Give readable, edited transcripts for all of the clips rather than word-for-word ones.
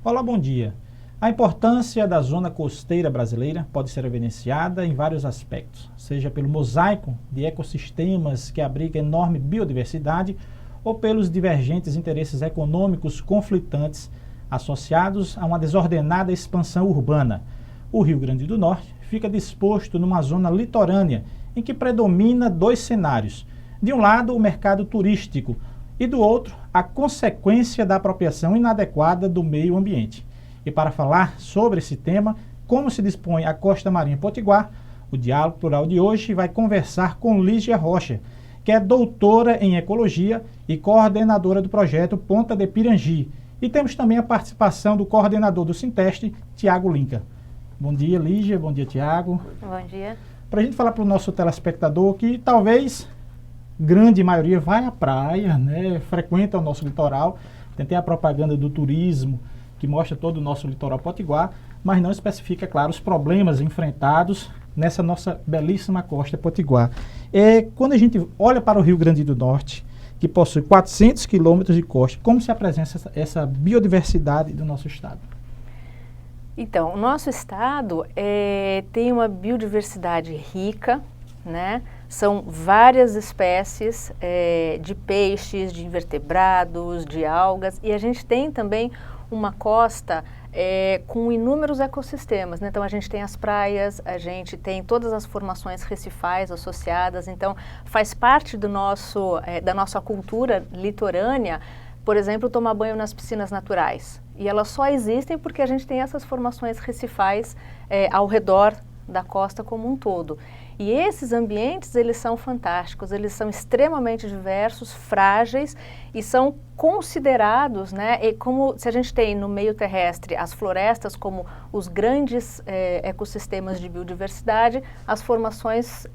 Olá, bom dia. A importância da zona costeira brasileira pode ser evidenciada em vários aspectos, seja pelo mosaico de ecossistemas que abriga enorme biodiversidade ou pelos divergentes interesses econômicos conflitantes associados a uma desordenada expansão urbana. O Rio Grande do Norte fica disposto numa zona litorânea em que predomina dois cenários. De um lado, o mercado turístico e do outro, a consequência da apropriação inadequada do meio ambiente. E para falar sobre esse tema, como se dispõe a Costa Marinha Potiguar, o Diálogo Plural de hoje vai conversar com Lígia Rocha, que é doutora em Ecologia e coordenadora do projeto Ponta de Pirangi. E temos também a participação do coordenador do Sinteste, Tiago Linca. Bom dia, Lígia. Bom dia, Tiago. Bom dia. Para a gente falar para o nosso telespectador que talvez grande maioria vai à praia, né, frequenta o nosso litoral, tem a propaganda do turismo, que mostra todo o nosso litoral potiguar, mas não especifica, claro, os problemas enfrentados nessa nossa belíssima costa potiguar. Quando a gente olha para o Rio Grande do Norte, que possui 400 quilômetros de costa, como se apresenta essa biodiversidade do nosso estado? Então, o nosso estado tem uma biodiversidade rica, né? São várias espécies de peixes, de invertebrados, de algas, e a gente tem também uma costa com inúmeros ecossistemas, né? Então a gente tem as praias, a gente tem todas as formações recifais associadas, então faz parte do da nossa cultura litorânea, por exemplo, tomar banho nas piscinas naturais. E elas só existem porque a gente tem essas formações recifais ao redor da costa como um todo. E esses ambientes, eles são fantásticos, eles são extremamente diversos, frágeis e são considerados, né, como se a gente tem no meio terrestre as florestas como os grandes ecossistemas de biodiversidade, as formações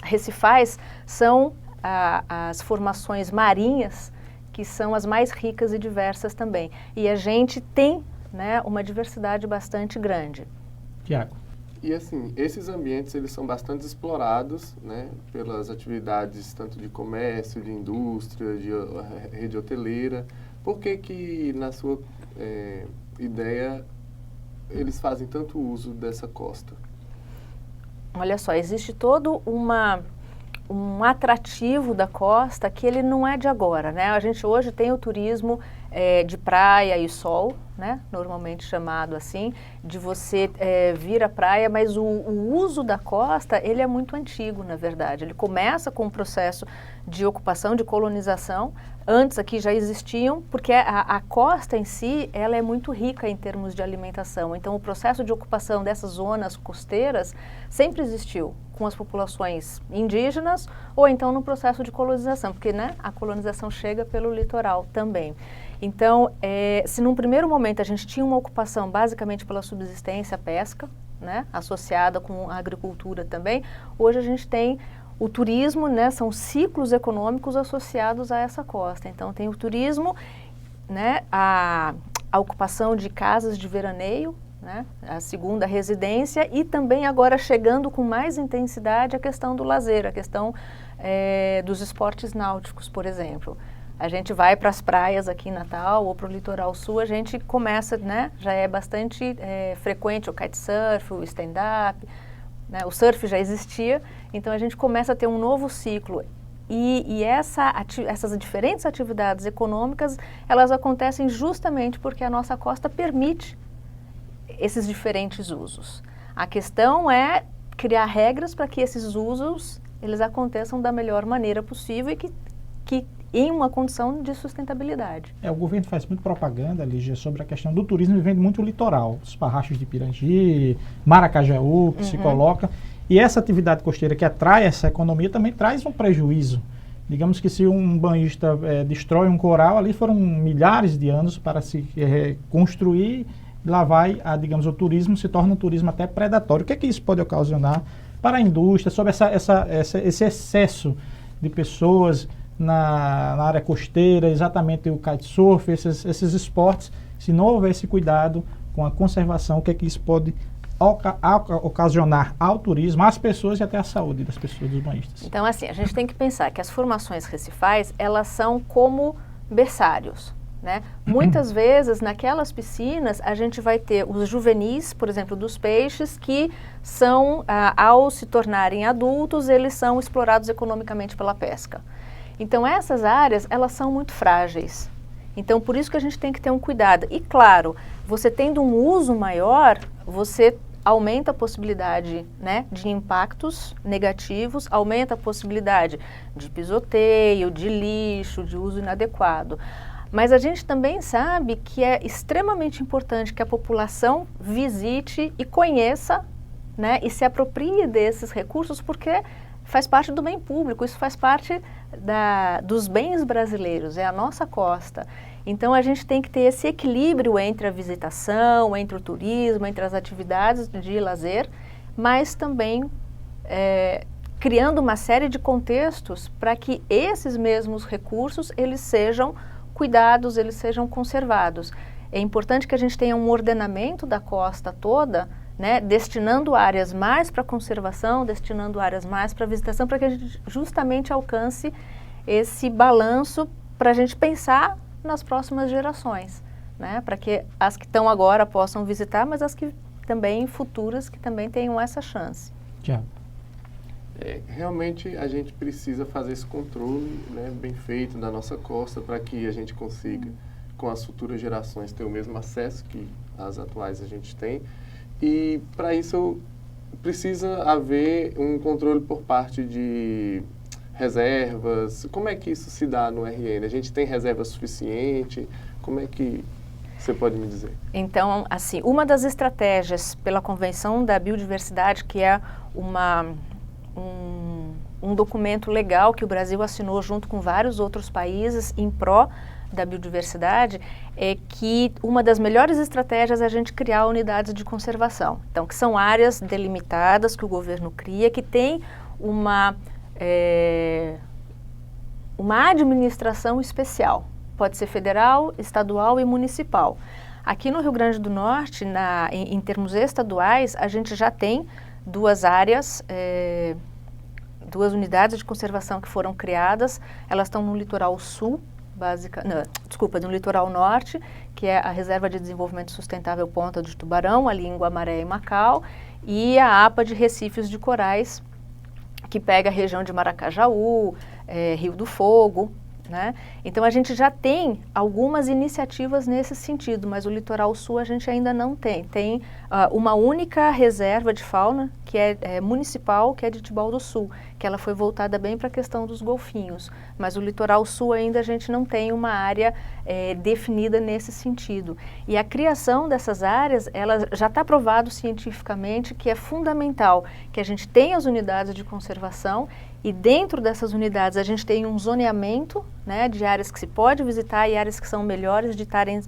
recifais são as formações marinhas, que são as mais ricas e diversas também. E a gente tem, né, uma diversidade bastante grande. Tiago. E assim, esses ambientes eles são bastante explorados, né, pelas atividades tanto de comércio, de indústria, de rede hoteleira. Por que na sua ideia eles fazem tanto uso dessa costa? Olha só, existe todo um atrativo da costa que ele não é de agora, né? A gente hoje tem o turismo de praia e sol, né? Normalmente chamado assim, de você vir à praia, mas o uso da costa, ele é muito antigo, na verdade. Ele começa com um processo de ocupação, de colonização. Antes aqui já existiam, porque a costa em si, ela é muito rica em termos de alimentação. Então o processo de ocupação dessas zonas costeiras sempre existiu, com as populações indígenas ou então no processo de colonização, porque, né, a colonização chega pelo litoral também. Então, se num primeiro momento a gente tinha uma ocupação basicamente pela subsistência, a pesca, né, associada com a agricultura também, hoje a gente tem o turismo, né, são ciclos econômicos associados a essa costa. Então tem o turismo, né, a ocupação de casas de veraneio, né, a segunda residência, e também agora chegando com mais intensidade a questão do lazer, a questão dos esportes náuticos, por exemplo. A gente vai para as praias aqui em Natal ou para o litoral sul, a gente começa, né, já é bastante frequente o kitesurf, o stand-up, né, o surf já existia, então a gente começa a ter um novo ciclo. E essas diferentes atividades econômicas, elas acontecem justamente porque a nossa costa permite esses diferentes usos. A questão é criar regras para que esses usos eles aconteçam da melhor maneira possível e que em uma condição de sustentabilidade. O governo faz muito propaganda, Lígia, sobre a questão do turismo e vende muito o litoral. Os parrachos de Pirangi, Maracajaú, que se coloca. E essa atividade costeira que atrai essa economia também traz um prejuízo. Digamos que se um banhista destrói um coral, ali foram milhares de anos para se construir. Lá vai, digamos, o turismo se torna um turismo até predatório. O que é que isso pode ocasionar para a indústria, sobre esse excesso de pessoas na área costeira, exatamente o kitesurf, esses esportes, se não houver esse cuidado com a conservação, o que é que isso pode ocasionar ao turismo, às pessoas e até à saúde das pessoas, dos banhistas? Então, assim, a gente tem que pensar que as formações recifais, elas são como berçários, né? Muitas vezes, naquelas piscinas, a gente vai ter os juvenis, por exemplo, dos peixes, que são, ao se tornarem adultos, eles são explorados economicamente pela pesca. Então, essas áreas, elas são muito frágeis. Então, por isso que a gente tem que ter um cuidado. E, claro, você tendo um uso maior, você aumenta a possibilidade, né, de impactos negativos, aumenta a possibilidade de pisoteio, de lixo, de uso inadequado. Mas a gente também sabe que é extremamente importante que a população visite e conheça, né, e se aproprie desses recursos, porque faz parte do bem público, isso faz parte dos bens brasileiros, é a nossa costa. Então, a gente tem que ter esse equilíbrio entre a visitação, entre o turismo, entre as atividades de lazer, mas também criando uma série de contextos para que esses mesmos recursos, eles sejam cuidados, eles sejam conservados. É importante que a gente tenha um ordenamento da costa toda, né, destinando áreas mais para conservação, destinando áreas mais para visitação, para que a gente justamente alcance esse balanço para a gente pensar nas próximas gerações, né, para que as que estão agora possam visitar, mas as que também futuras que também tenham essa chance. Tiago. Realmente a gente precisa fazer esse controle, né, bem feito da nossa costa para que a gente consiga, com as futuras gerações, ter o mesmo acesso que as atuais a gente tem. E para isso precisa haver um controle por parte de reservas. Como é que isso se dá no RN? A gente tem reserva suficiente? Como é que você pode me dizer? Então, assim, uma das estratégias pela Convenção da Biodiversidade, que é um documento legal que o Brasil assinou junto com vários outros países em pró da biodiversidade, é que uma das melhores estratégias é a gente criar unidades de conservação. Então, que são áreas delimitadas que o governo cria, que tem uma administração especial. Pode ser federal, estadual e municipal. Aqui no Rio Grande do Norte, em termos estaduais, a gente já tem duas áreas, duas unidades de conservação que foram criadas. Elas estão no litoral sul, no litoral norte, que é a Reserva de Desenvolvimento Sustentável Ponta de Tubarão, ali em Guamaré e Macau, e a APA de Recifes de Corais, que pega a região de Maracajaú, Rio do Fogo, né? Então, a gente já tem algumas iniciativas nesse sentido, mas o litoral sul a gente ainda não tem. Tem uma única reserva de fauna, que é municipal, que é de Tibau do Sul, que ela foi voltada bem para a questão dos golfinhos. Mas o litoral sul ainda a gente não tem uma área definida nesse sentido. E a criação dessas áreas, ela já está provado cientificamente que é fundamental que a gente tenha as unidades de conservação e dentro dessas unidades a gente tem um zoneamento, né, de áreas que se pode visitar e áreas que são melhores de estarem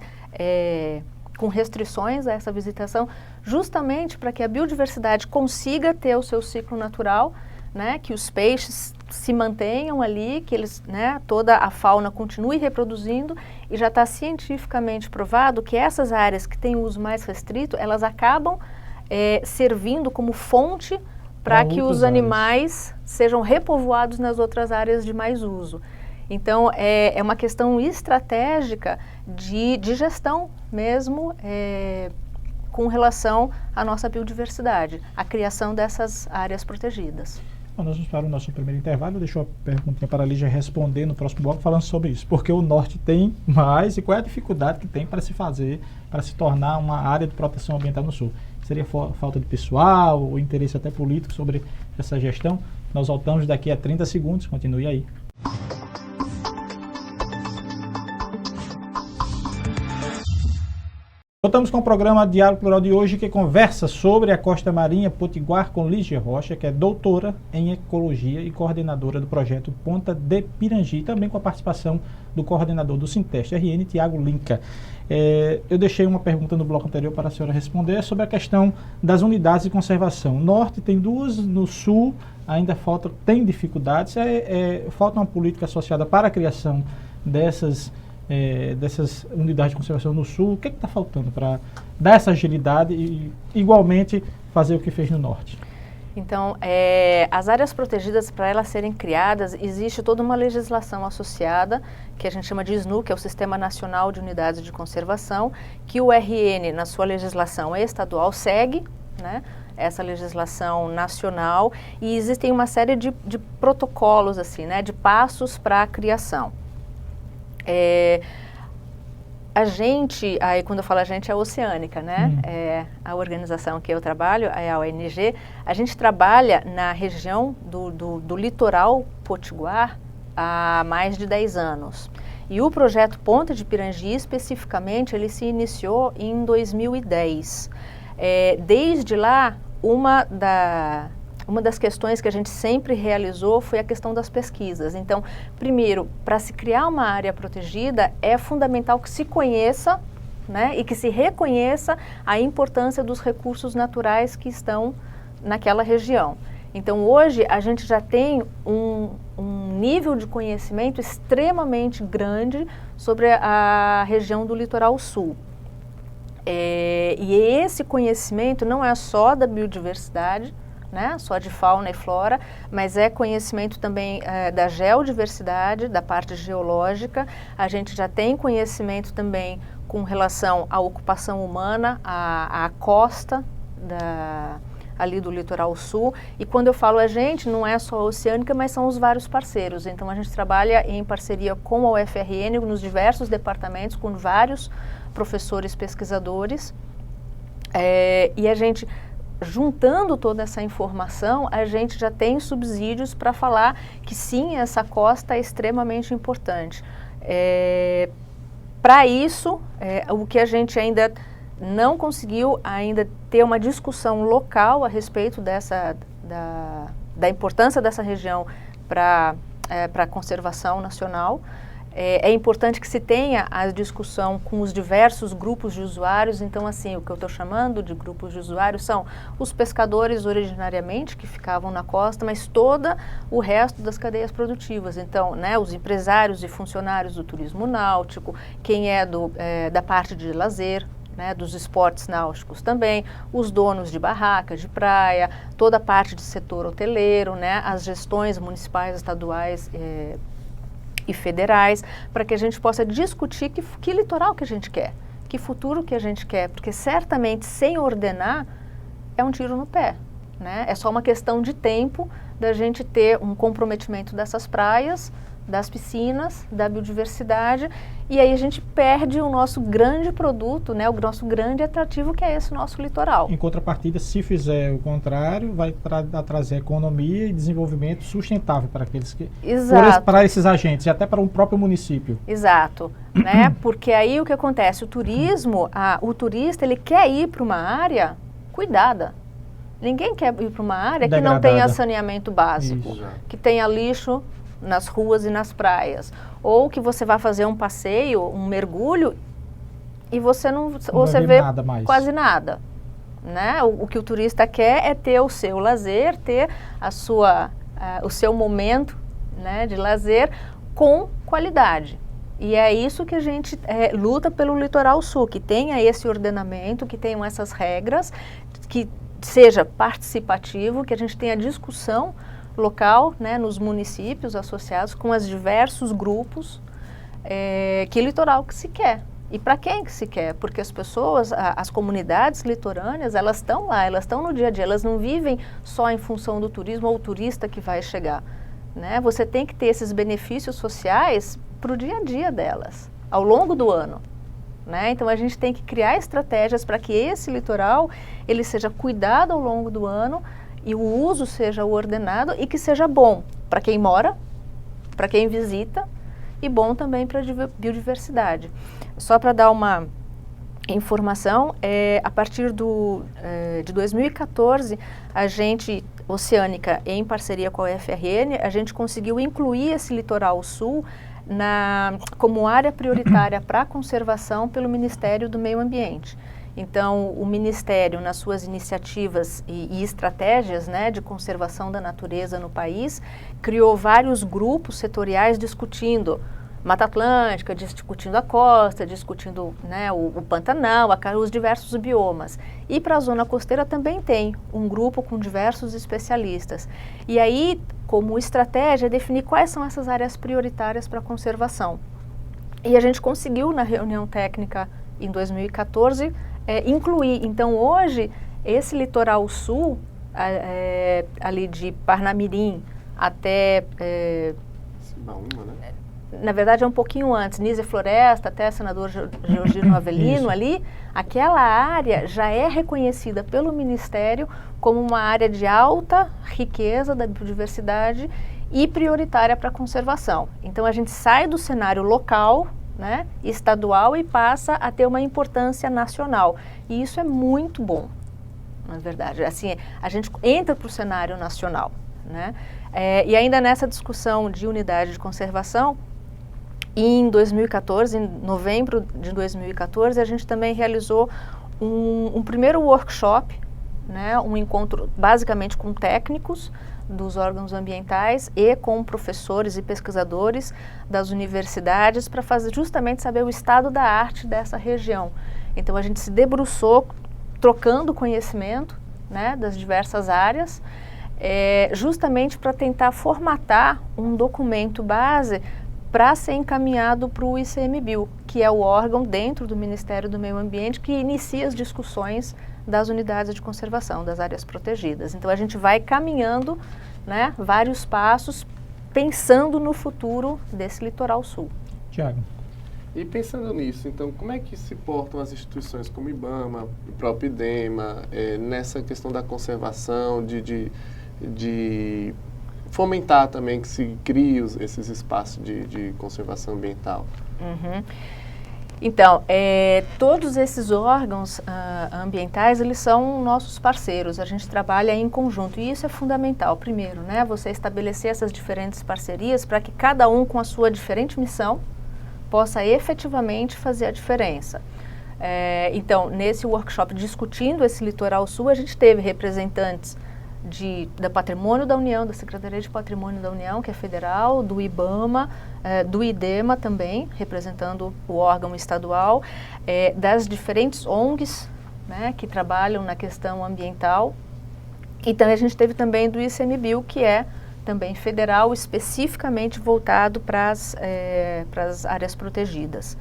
com restrições a essa visitação, justamente para que a biodiversidade consiga ter o seu ciclo natural, né, que os peixes se mantenham ali, que eles, né, toda a fauna continue reproduzindo, e já está cientificamente provado que essas áreas que têm uso mais restrito, elas acabam servindo como fonte para que os animais sejam repovoados nas outras áreas de mais uso. Então, é uma questão estratégica de gestão mesmo, com relação à nossa biodiversidade, a criação dessas áreas protegidas. Bom, nós vamos para o nosso primeiro intervalo. Deixou a perguntinha para a Lígia responder no próximo bloco falando sobre isso. Porque o norte tem mais e qual é a dificuldade que tem para se fazer, para se tornar uma área de proteção ambiental no sul? Seria falta de pessoal, ou interesse até político sobre essa gestão? Nós voltamos daqui a 30 segundos. Continue aí. Voltamos com o programa Diálogo Plural de hoje, que conversa sobre a Costa Marinha Potiguar com Lígia Rocha, que é doutora em Ecologia e coordenadora do projeto Ponta de Pirangi, também com a participação do coordenador do Sinteste RN, Tiago Linca. Eu deixei uma pergunta no bloco anterior para a senhora responder sobre a questão das unidades de conservação. No norte tem duas, no sul ainda tem dificuldades, falta uma política associada para a criação dessas unidades de conservação no sul. O que está faltando para dar essa agilidade e igualmente fazer o que fez no norte? Então, as áreas protegidas, para elas serem criadas, existe toda uma legislação associada, que a gente chama de SNU, que é o Sistema Nacional de Unidades de Conservação, que o RN, na sua legislação estadual, segue, né, essa legislação nacional, e existem uma série de protocolos, assim, né, de passos para a criação. A gente, aí quando eu falo a gente, é a Oceânica, né? A organização que eu trabalho, é a ONG, a gente trabalha na região do litoral potiguar há mais de 10 anos. E o projeto Ponta de Pirangi, especificamente, ele se iniciou em 2010. Desde lá, uma das questões que a gente sempre realizou foi a questão das pesquisas. Então, primeiro, para se criar uma área protegida, é fundamental que se conheça, né, e que se reconheça a importância dos recursos naturais que estão naquela região. Então, hoje, a gente já tem um nível de conhecimento extremamente grande sobre a região do litoral sul. E esse conhecimento não é só da biodiversidade, né, só de fauna e flora, mas é conhecimento também da geodiversidade, da parte geológica. A gente já tem conhecimento também com relação à ocupação humana, à costa ali do litoral sul. E quando eu falo a gente, não é só a Oceânica, mas são os vários parceiros. Então a gente trabalha em parceria com a UFRN nos diversos departamentos, com vários professores pesquisadores, e a gente, juntando toda essa informação, a gente já tem subsídios para falar que sim, essa costa é extremamente importante. Para isso, o que a gente ainda não conseguiu ainda ter uma discussão local a respeito da importância dessa região para a conservação nacional. É importante que se tenha a discussão com os diversos grupos de usuários. Então, assim, o que eu estou chamando de grupos de usuários são os pescadores originariamente, que ficavam na costa, mas todo o resto das cadeias produtivas. Então, né, os empresários e funcionários do turismo náutico, quem é da parte de lazer, né, dos esportes náuticos também, os donos de barraca, de praia, toda a parte de setor hoteleiro, né, as gestões municipais, estaduais e federais, para que a gente possa discutir que litoral que a gente quer, que futuro que a gente quer, porque certamente sem ordenar é um tiro no pé, né? É só uma questão de tempo da gente ter um comprometimento dessas praias, das piscinas, da biodiversidade, e aí a gente perde o nosso grande produto, né, o nosso grande atrativo, que é esse nosso litoral. Em contrapartida, se fizer o contrário, vai trazer economia e desenvolvimento sustentável para aqueles que... Exato. Para esses agentes e até para o próprio município. Exato, né? Porque aí o que acontece, o turista, ele quer ir para uma área cuidada. Ninguém quer ir para uma área degradada, que não tenha saneamento básico, Isso. que tenha lixo nas ruas e nas praias, ou que você vai fazer um passeio, um mergulho, e você você vê nada mais. Quase nada, né? O que o turista quer é ter o seu lazer, ter o seu momento, né, de lazer com qualidade. E é isso que a gente luta pelo litoral sul, que tenha esse ordenamento, que tenham essas regras, que seja participativo, que a gente tenha discussão local, né, nos municípios associados com os diversos grupos, que litoral que se quer e para quem que se quer, porque as pessoas, as comunidades litorâneas, elas estão lá, elas estão no dia a dia, elas não vivem só em função do turismo ou o turista que vai chegar, né? Você tem que ter esses benefícios sociais para o dia a dia delas, ao longo do ano, né? Então a gente tem que criar estratégias para que esse litoral ele seja cuidado ao longo do ano e o uso seja ordenado e que seja bom para quem mora, para quem visita e bom também para a biodiversidade. Só para dar uma informação, a partir de 2014, a gente, Oceânica, em parceria com a UFRN, a gente conseguiu incluir esse litoral sul como área prioritária para a conservação pelo Ministério do Meio Ambiente. Então, o Ministério, nas suas iniciativas e estratégias, né, de conservação da natureza no país, criou vários grupos setoriais discutindo Mata Atlântica, discutindo a costa, discutindo, né, o Pantanal, os diversos biomas. E para a zona costeira também tem um grupo com diversos especialistas. E aí, como estratégia, é definir quais são essas áreas prioritárias para a conservação. E a gente conseguiu, na reunião técnica em 2014, incluir. Então, hoje, esse litoral sul, ali de Parnamirim até... Cibaúma, né? Na verdade, é um pouquinho antes, Nísia Floresta, até Senador Georgino Avelino ali, aquela área já é reconhecida pelo Ministério como uma área de alta riqueza da biodiversidade e prioritária para a conservação. Então, a gente sai do cenário local, né, estadual, e passa a ter uma importância nacional. E isso é muito bom, na verdade. Assim, a gente entra para o cenário nacional, né? E ainda nessa discussão de unidade de conservação, em 2014, em novembro de 2014, a gente também realizou um primeiro workshop, né, um encontro basicamente com técnicos dos órgãos ambientais e com professores e pesquisadores das universidades para fazer justamente saber o estado da arte dessa região. Então a gente se debruçou trocando conhecimento, né, das diversas áreas, justamente para tentar formatar um documento base para ser encaminhado para o ICMBio, que é o órgão dentro do Ministério do Meio Ambiente que inicia as discussões das unidades de conservação, das áreas protegidas. Então a gente vai caminhando, né, vários passos, pensando no futuro desse litoral sul. Tiago. E pensando nisso, então, como é que se portam as instituições como IBAMA, o próprio IDEMA, nessa questão da conservação, de fomentar também que se crie esses espaços de conservação ambiental? Uhum. Então, todos esses órgãos ambientais, eles são nossos parceiros, a gente trabalha em conjunto e isso é fundamental. Primeiro, né, você estabelecer essas diferentes parcerias para que cada um com a sua diferente missão possa efetivamente fazer a diferença. Então, nesse workshop discutindo esse litoral sul, a gente teve representantes da Patrimônio da União, da Secretaria de Patrimônio da União, que é federal, do IBAMA, do IDEMA também, representando o órgão estadual, das diferentes ONGs, né, que trabalham na questão ambiental. E também a gente teve também do ICMBio, que é também federal, especificamente voltado para as áreas protegidas.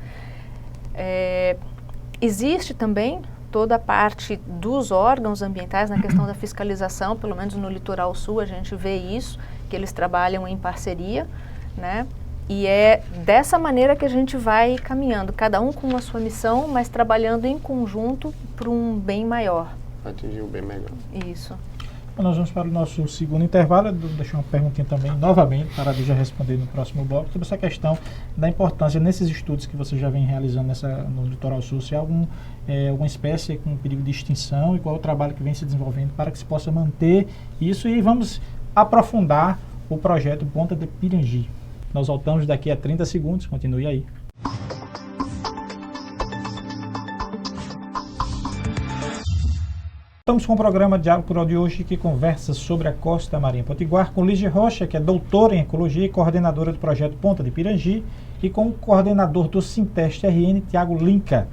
Existe também toda a parte dos órgãos ambientais na questão da fiscalização, pelo menos no litoral sul a gente vê isso, que eles trabalham em parceria, né? E é dessa maneira que a gente vai caminhando, cada um com a sua missão, mas trabalhando em conjunto para um bem maior. Para atingir um bem melhor. Isso. Nós vamos para o nosso segundo intervalo. Eu vou deixar uma perguntinha também, novamente, para a já responder no próximo bloco, sobre essa questão da importância nesses estudos que você já vem realizando no litoral sul, se há alguma espécie com perigo de extinção e qual é o trabalho que vem se desenvolvendo para que se possa manter isso, e vamos aprofundar o projeto Ponta de Pirangi. Nós voltamos daqui a 30 segundos, continue aí. Estamos com o programa Diálogo Rural de hoje, que conversa sobre a Costa Marinha Potiguar com Lígia Rocha, que é doutora em Ecologia e coordenadora do projeto Ponta de Pirangi, e com o coordenador do Sinteste RN, Tiago Linca.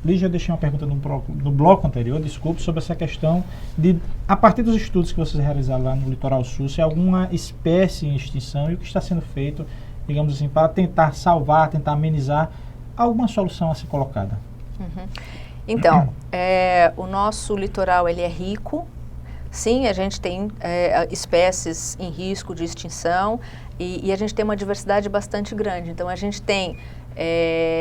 Lígia, eu deixei uma pergunta no bloco anterior, desculpe, sobre essa questão de, a partir dos estudos que vocês realizaram lá no Litoral Sul, se há alguma espécie em extinção e o que está sendo feito, digamos assim, para tentar salvar, tentar amenizar, alguma solução a ser colocada. Uhum. Então, o nosso litoral ele é rico, sim, a gente tem espécies em risco de extinção e a gente tem uma diversidade bastante grande. Então, a gente tem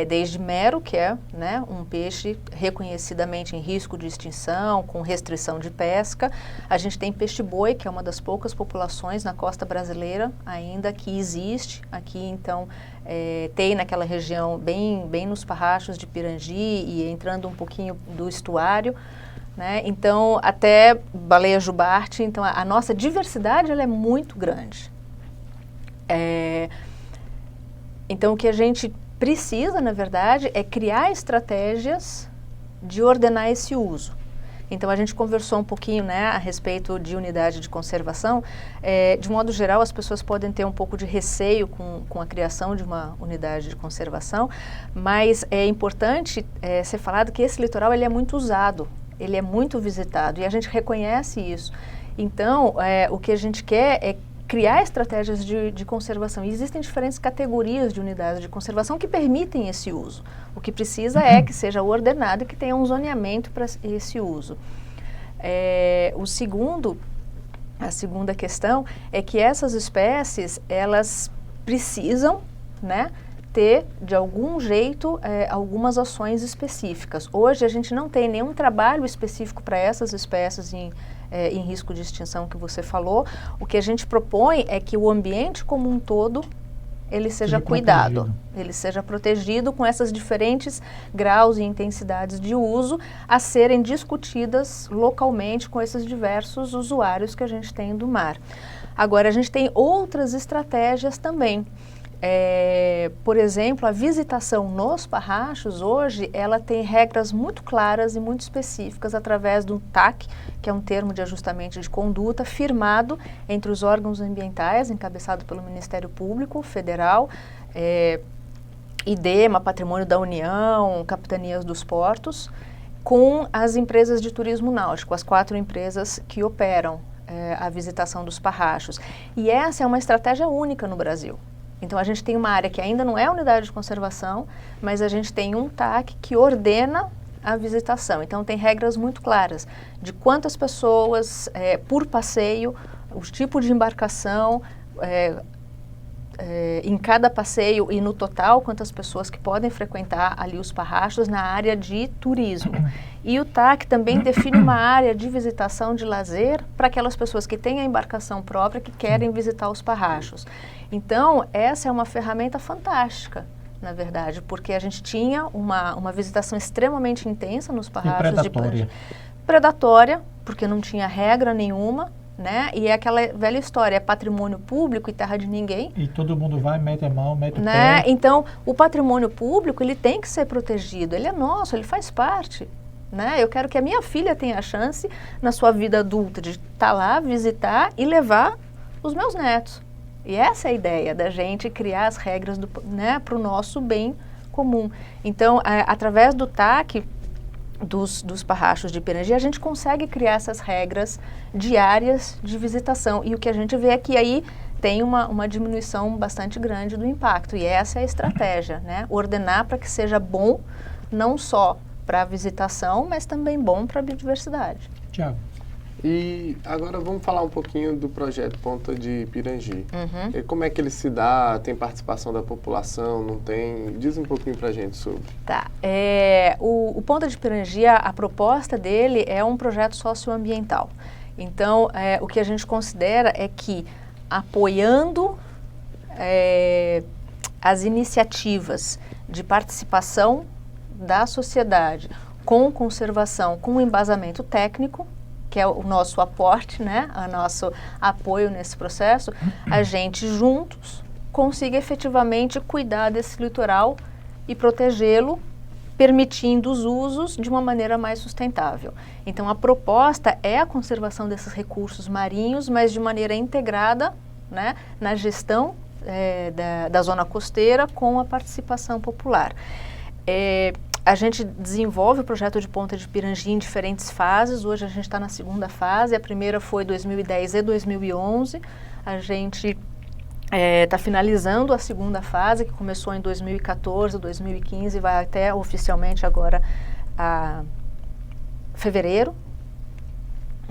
desde mero, que é, né, um peixe reconhecidamente em risco de extinção, com restrição de pesca. A gente tem peixe-boi, que é uma das poucas populações na costa brasileira ainda que existe aqui. Então, tem naquela região bem nos parrachos de Pirangi e entrando um pouquinho do estuário, né? Então, até baleia jubarte. Então, a nossa diversidade ela é muito grande. Então, o que a gente precisa, na verdade, é criar estratégias de ordenar esse uso. Então a gente conversou um pouquinho, né, a respeito de unidade de conservação. De modo geral, as pessoas podem ter um pouco de receio com a criação de uma unidade de conservação, mas é importante ser falado que esse litoral ele é muito usado, ele é muito visitado e a gente reconhece isso. Então, o que a gente quer é criar estratégias de conservação. E existem diferentes categorias de unidades de conservação que permitem esse uso. O que precisa é que seja ordenado e que tenha um zoneamento para esse uso. A segunda questão é que essas espécies, elas precisam, né, ter, de algum jeito, algumas ações específicas. Hoje, a gente não tem nenhum trabalho específico para essas espécies em risco de extinção que você falou. O que a gente propõe é que o ambiente como um todo ele seja cuidado, ele seja protegido com essas diferentes graus e intensidades de uso a serem discutidas localmente com esses diversos usuários que a gente tem do mar. Agora, a gente tem outras estratégias também. Por exemplo, a visitação nos parrachos hoje, ela tem regras muito claras e muito específicas através do TAC, que é um termo de ajustamento de conduta, firmado entre os órgãos ambientais, encabeçado pelo Ministério Público Federal, IDEMA, Patrimônio da União, Capitanias dos Portos, com as empresas de turismo náutico, as 4 empresas que operam a visitação dos parrachos. E essa é uma estratégia única no Brasil. Então, a gente tem uma área que ainda não é unidade de conservação, mas a gente tem um TAC que ordena a visitação. Então, tem regras muito claras de quantas pessoas por passeio, o tipo de embarcação, em cada passeio e no total, quantas pessoas que podem frequentar ali os parrachos na área de turismo. E o TAC também define uma área de visitação de lazer para aquelas pessoas que têm a embarcação própria, que querem visitar os parrachos. Então, essa é uma ferramenta fantástica, na verdade, porque a gente tinha uma visitação extremamente intensa nos parrachos de prancha. Predatória, porque não tinha regra nenhuma, né? E é aquela velha história, é patrimônio público e terra de ninguém. E todo mundo vai, mete a mão, mete o né? pé. Então, o patrimônio público, ele tem que ser protegido, ele é nosso, ele faz parte. Né? Eu quero que a minha filha tenha a chance, na sua vida adulta, de estar lá, visitar e levar os meus netos. E essa é a ideia da gente criar as regras né, para o nosso bem comum. Então, através do TAC, dos parrachos de Pirangi, a gente consegue criar essas regras diárias de visitação. E o que a gente vê é que aí tem uma diminuição bastante grande do impacto. E essa é a estratégia, né? Ordenar para que seja bom, não só para a visitação, mas também bom para a biodiversidade. Tiago. E agora vamos falar um pouquinho do projeto Ponta de Pirangi. Uhum. Como é que ele se dá? Tem participação da população? Não tem? Diz um pouquinho pra gente sobre. Tá. O Ponta de Pirangi, a proposta dele é um projeto socioambiental. Então, o que a gente considera é que apoiando as iniciativas de participação da sociedade com conservação, com embasamento técnico, que é o nosso aporte, né, o nosso apoio nesse processo, a gente juntos consiga efetivamente cuidar desse litoral e protegê-lo, permitindo os usos de uma maneira mais sustentável. Então, a proposta é a conservação desses recursos marinhos, mas de maneira integrada, né, na gestão da zona costeira com a participação popular. A gente desenvolve o projeto de Ponta de Pirangi em diferentes fases. Hoje a gente está na segunda fase. A primeira foi 2010 e 2011. A gente está finalizando a segunda fase, que começou em 2014, 2015, vai até oficialmente agora a fevereiro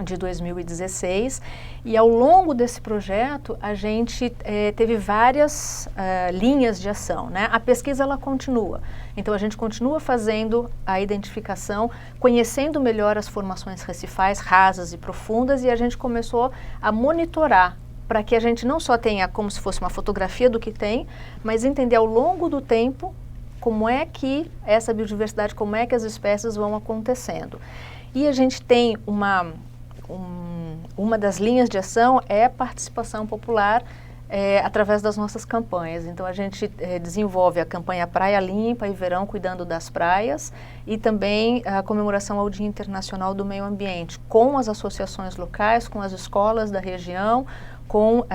de 2016. E ao longo desse projeto, a gente teve várias linhas de ação, né? A pesquisa, ela continua. Então, a gente continua fazendo a identificação, conhecendo melhor as formações recifais rasas e profundas, e a gente começou a monitorar para que a gente não só tenha como se fosse uma fotografia do que tem, mas entender ao longo do tempo como é que essa biodiversidade, como é que as espécies vão acontecendo. E a gente tem uma das linhas de ação é a participação popular através das nossas campanhas. Então, a gente desenvolve a campanha Praia Limpa e Verão Cuidando das Praias e também a comemoração ao Dia Internacional do Meio Ambiente, com as associações locais, com as escolas da região, com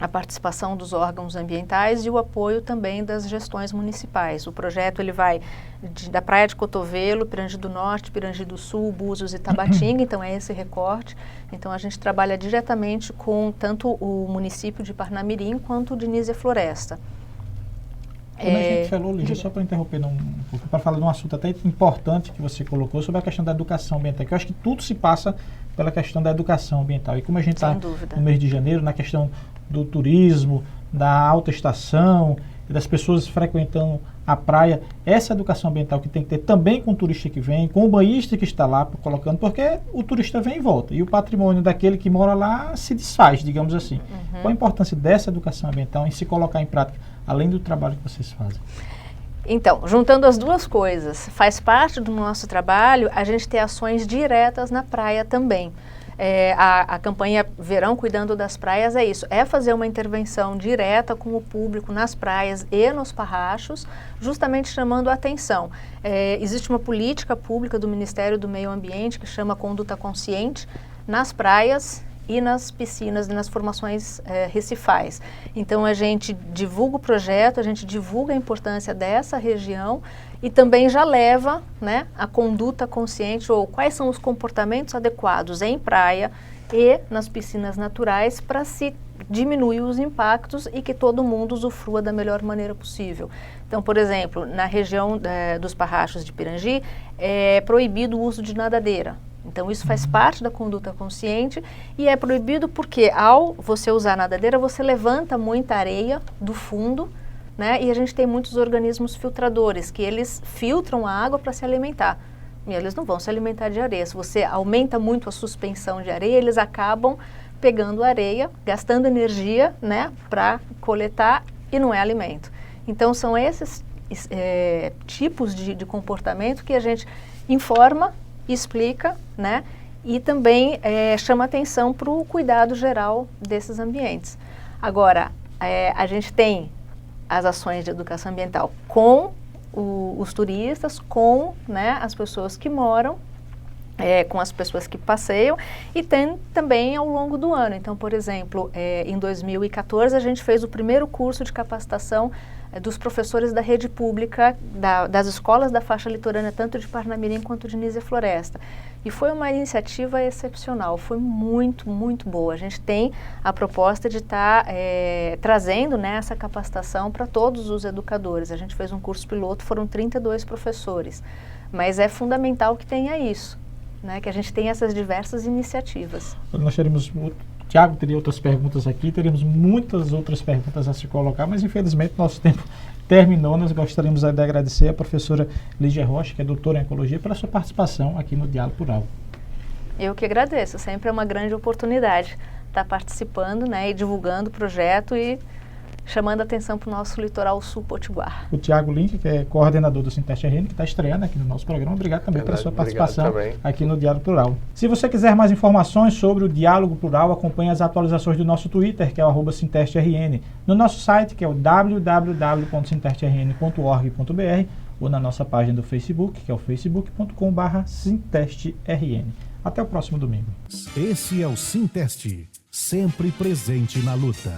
a participação dos órgãos ambientais e o apoio também das gestões municipais. O projeto ele vai da Praia de Cotovelo, Pirangi do Norte, Pirangi do Sul, Búzios e Tabatinga, então é esse recorte. Então a gente trabalha diretamente com tanto o município de Parnamirim quanto o de Nísia Floresta. Como a gente falou, Lígia, só para interromper um pouco, para falar de um assunto até importante que você colocou sobre a questão da educação ambiental, que eu acho que tudo se passa pela questão da educação ambiental. E como a gente está no mês de janeiro, na questão do turismo, da alta estação, das pessoas frequentando a praia, essa educação ambiental que tem que ter também com o turista que vem, com o banhista que está lá colocando, porque o turista vem e volta, e o patrimônio daquele que mora lá se desfaz, digamos assim. Qual a importância dessa educação ambiental em se colocar em prática, além do trabalho que vocês fazem? Então, juntando as duas coisas, faz parte do nosso trabalho a gente ter ações diretas na praia também. A campanha Verão Cuidando das Praias é isso, é fazer uma intervenção direta com o público nas praias e nos parrachos, justamente chamando a atenção. Existe uma política pública do Ministério do Meio Ambiente que chama Conduta Consciente nas praias e nas piscinas, nas formações recifais. Então a gente divulga o projeto, a gente divulga a importância dessa região e também já leva, né, a conduta consciente ou quais são os comportamentos adequados em praia e nas piscinas naturais para se diminuir os impactos e que todo mundo usufrua da melhor maneira possível. Então, por exemplo, na região dos parrachos de Pirangi é proibido o uso de nadadeira. Então, isso faz parte da conduta consciente e é proibido porque, ao você usar a nadadeira, você levanta muita areia do fundo, né? E a gente tem muitos organismos filtradores, que eles filtram a água para se alimentar. E eles não vão se alimentar de areia. Se você aumenta muito a suspensão de areia, eles acabam pegando areia, gastando energia, né, para coletar e não é alimento. Então, são esses tipos de comportamento que a gente informa, explica, né? E também chama atenção para o cuidado geral desses ambientes. Agora, a gente tem as ações de educação ambiental com os turistas, com, né, as pessoas que moram, com as pessoas que passeiam e tem também ao longo do ano. Então, por exemplo, em 2014 a gente fez o primeiro curso de capacitação dos professores da rede pública, das escolas da faixa litorânea, tanto de Parnamirim quanto de Nísia Floresta. E foi uma iniciativa excepcional, foi muito, muito boa. A gente tem a proposta de estar trazendo, né, essa capacitação para todos os educadores. A gente fez um curso piloto, foram 32 professores, mas é fundamental que tenha isso, né, que a gente tenha essas diversas iniciativas. Nós teremos... O Tiago teria outras perguntas aqui, teríamos muitas outras perguntas a se colocar, mas infelizmente nosso tempo terminou. Nós gostaríamos de agradecer a professora Lígia Rocha, que é doutora em Ecologia, pela sua participação aqui no Diálogo Plural. Eu que agradeço, sempre é uma grande oportunidade estar participando, né, e divulgando o projeto e chamando a atenção para o nosso litoral sul potiguar. O Tiago Link, que é coordenador do Sinteste RN, que está estreando aqui no nosso programa. Obrigado também pela sua participação aqui no Diálogo Plural. Se você quiser mais informações sobre o Diálogo Plural, acompanhe as atualizações do nosso Twitter, que é o @SintesteRN, no nosso site, que é o www.sintesterrn.org.br, ou na nossa página do Facebook, que é o facebook.com/SintesteRN. Até o próximo domingo. Esse é o Sinteste, sempre presente na luta.